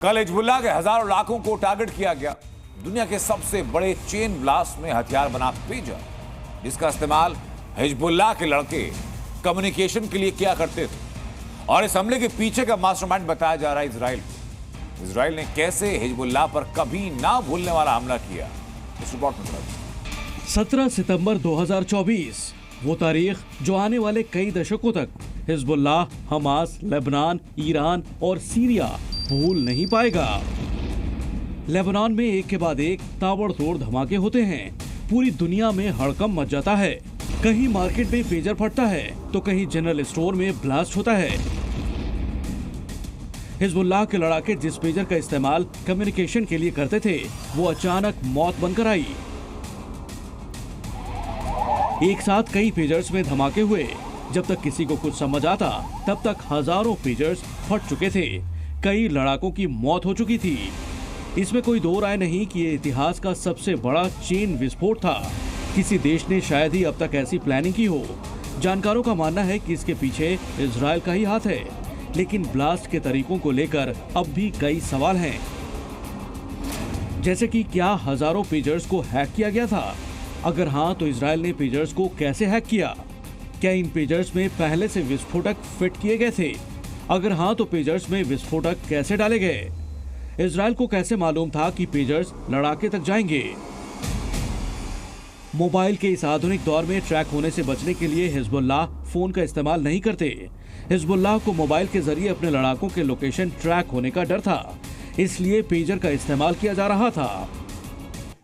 कल हिजबुल्लाह के हजारों लाखों को टारगेट किया गया। दुनिया के सबसे बड़े चेन ब्लास्ट में हथियार बना पेजर, जिसका इस्तेमाल हिजबुल्लाह के लड़के कम्युनिकेशन के लिए किया करते थे। और इस हमले के पीछे का मास्टरमाइंड बताया जा रहा है इजराइल को। इजराइल ने कैसे हिजबुल्लाह पर कभी ना भूलने वाला हमला किया, इस रिपोर्ट में बताया। 17 सितंबर 2024 वो तारीख जो आने वाले कई दशकों तक हिजबुल्लाह, हमास, लेबनान, ईरान और सीरिया भूल नहीं पाएगा। लेबनान में एक के बाद एक ताबड़तोड़ धमाके होते हैं। पूरी दुनिया में हड़कंप मच जाता है। कहीं मार्केट में पेजर फटता है तो कहीं जनरल स्टोर में ब्लास्ट होता है। हिजबुल्लाह के लड़ाके जिस पेजर का इस्तेमाल कम्युनिकेशन के लिए करते थे, वो अचानक मौत बनकर आई। एक साथ कई पेजर्स में धमाके हुए। जब तक किसी को कुछ समझ आता, तब तक हजारों पेजर्स फट चुके थे। कई लड़ाकों की मौत हो चुकी थी। इसमें कोई दो राय नहीं कि ये इतिहास का सबसे बड़ा चेन विस्फोट था। किसी देश ने शायद ही अब तक ऐसी प्लानिंग की हो। जानकारों का मानना है कि इसके पीछे इजराइल का ही हाथ है, लेकिन ब्लास्ट के तरीकों को लेकर अब भी कई सवाल हैं। जैसे कि क्या हजारों पेजर्स को हैक किया गया था? अगर हाँ, तो इजराइल ने पेजर्स को कैसे हैक किया? क्या इन पेजर्स में पहले से विस्फोटक फिट किए गए थे? अगर हाँ, तो पेजर्स में विस्फोटक कैसे डाले गए? इजराइल को कैसे मालूम था कि पेजर्स लड़ाके तक जाएंगे? मोबाइल के इस आधुनिक दौर में ट्रैक होने से बचने के लिए हिजबुल्लाह फोन का इस्तेमाल नहीं करते। हिजबुल्लाह को मोबाइल के जरिए अपने लड़ाकों के लोकेशन ट्रैक होने का डर था, इसलिए पेजर का इस्तेमाल किया जा रहा था।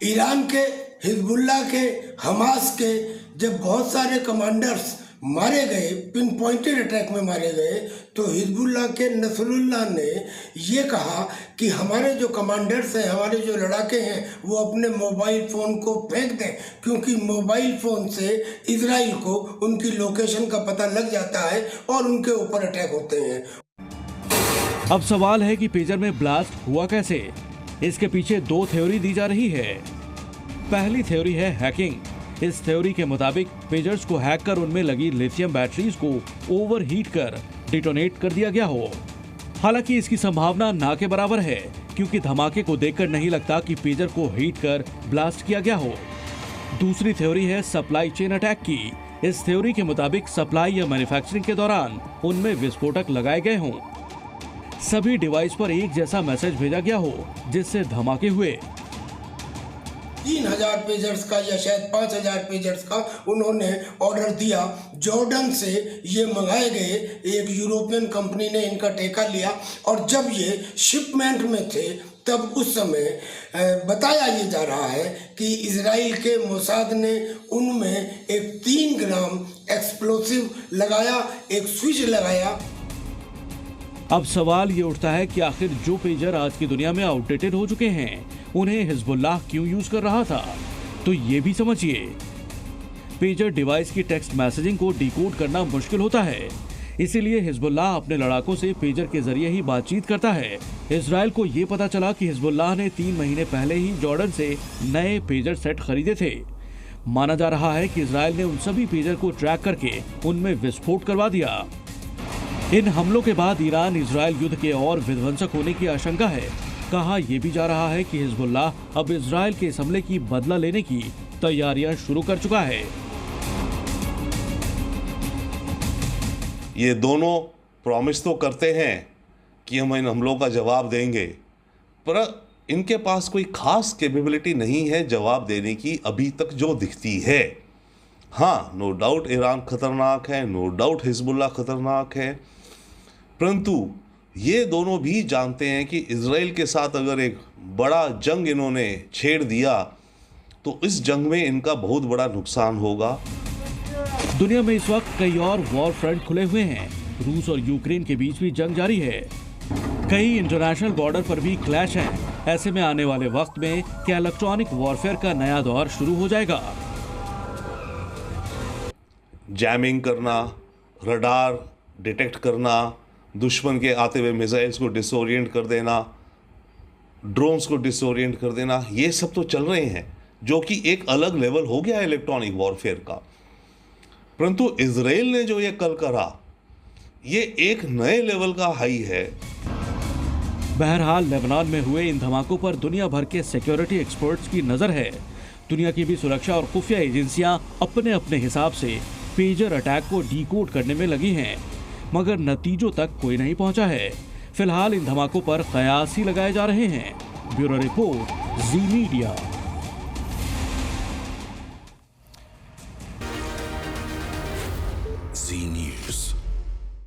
ईरान के, हिजबुल्लाह के, हमास के जब बहुत सारे कमांडर्स मारे गए, पिन पॉइंटेड अटैक में मारे गए, तो हिजबुल्लाह के नसरुल्लाह ने ये कहा कि हमारे जो कमांडर्स हैं, हमारे जो लड़ाके हैं, वो अपने मोबाइल फ़ोन को फेंक दें, क्योंकि मोबाइल फ़ोन से इजराइल को उनकी लोकेशन का पता लग जाता है और उनके ऊपर अटैक होते हैं। अब सवाल है कि पेजर में ब्लास्ट हुआ कैसे? इसके पीछे दो थ्योरी दी जा रही है। पहली थ्योरी है हैकिंग। इस थ्योरी के मुताबिक पेजर्स को हैक कर उनमें लगी लिथियम बैटरीज को ओवरहीट कर डिटोनेट कर दिया गया हो। हालांकि इसकी संभावना ना के बराबर है, क्योंकि धमाके को देखकर नहीं लगता कि पेजर को हीट कर ब्लास्ट किया गया हो। दूसरी थ्योरी है सप्लाई चेन अटैक की। इस थ्योरी के मुताबिक सप्लाई या मैन्युफैक्चरिंग के दौरान उनमें विस्फोटक लगाए गए हों। सभी डिवाइस पर एक जैसा मैसेज भेजा गया हो, जिससे धमाके हुए। 3000 पेजर्स का या शायद 5000 पेजर्स का उन्होंने ऑर्डर दिया। जॉर्डन से ये मंगाए गए, एक यूरोपियन कंपनी ने इनका ठेका लिया, और जब ये शिपमेंट में थे तब उस समय बताया ये जा रहा है कि इजराइल के मोसाद ने उनमें एक 3 ग्राम एक्सप्लोसिव लगाया, एक स्विच लगाया। अब सवाल ये उठता है कि आखिर जो पेजर आज की दुनिया में आउटडेटेड हो चुके हैं, उन्हें हिजबुल्लाह क्यों यूज कर रहा था? तो ये भी समझिए। पेजर डिवाइस की टेक्स्ट मैसेजिंग को डिकोड करना मुश्किल होता है, इसीलिए हिजबुल्लाह अपने लड़ाकों से पेजर के जरिए ही बातचीत करता है। इजराइल को ये पता चला कि हिजबुल्लाह ने 3 महीने पहले ही जॉर्डन से नए पेजर सेट खरीदे थे। माना जा रहा है कि इजराइल ने उन सभी पेजर को ट्रैक करके उनमें विस्फोट करवा दिया। इन हमलों के बाद ईरान इजराइल युद्ध के और विध्वंसक होने की आशंका है। कहा यह भी जा रहा है कि हिजबुल्लाह अब इजराइल के इस हमले की बदला लेने की तैयारियां शुरू कर चुका है। ये दोनों प्रॉमिस तो करते हैं कि हम इन हमलों का जवाब देंगे, पर इनके पास कोई खास कैपेबिलिटी नहीं है जवाब देने की अभी तक जो दिखती है। हाँ, नो डाउट ईरान खतरनाक है, नो डाउट हिजबुल्लाह खतरनाक है, परंतु ये दोनों भी जानते हैं कि इजराइल के साथ अगर एक बड़ा जंग इन्होंने छेड़ दिया तो इस जंग में इनका बहुत बड़ा नुकसान होगा। दुनिया में इस वक्त कई और वॉर फ्रंट खुले हुए हैं। रूस और यूक्रेन के बीच भी जंग जारी है। कई इंटरनेशनल बॉर्डर पर भी क्लैश हैं। ऐसे में आने वाले वक्त में क्या इलेक्ट्रॉनिक वॉरफेयर का नया दौर शुरू हो जाएगा? जैमिंग करना, रडार डिटेक्ट करना, दुश्मन के आते हुए मिसाइल्स को डिसोरिएंट कर देना, ड्रोन्स को डिसोरिएंट कर देना, ये सब तो चल रहे हैं, जो कि एक अलग लेवल हो गया है इलेक्ट्रॉनिक वॉरफेयर का। परंतु इजराइल ने जो ये कल करा, ये एक नए लेवल का हाई है। बहरहाल लेबनान में हुए इन धमाकों पर दुनिया भर के सिक्योरिटी एक्सपर्ट्स की नजर है। दुनिया की भी सुरक्षा और खुफिया एजेंसियां अपने अपने हिसाब से पेजर अटैक को डीकोड करने में लगी हैं, मगर नतीजों तक कोई नहीं पहुंचा है। फिलहाल इन धमाकों पर कयास ही लगाए जा रहे हैं। ब्यूरो रिपोर्ट, जी मीडिया। जी न्यूज़।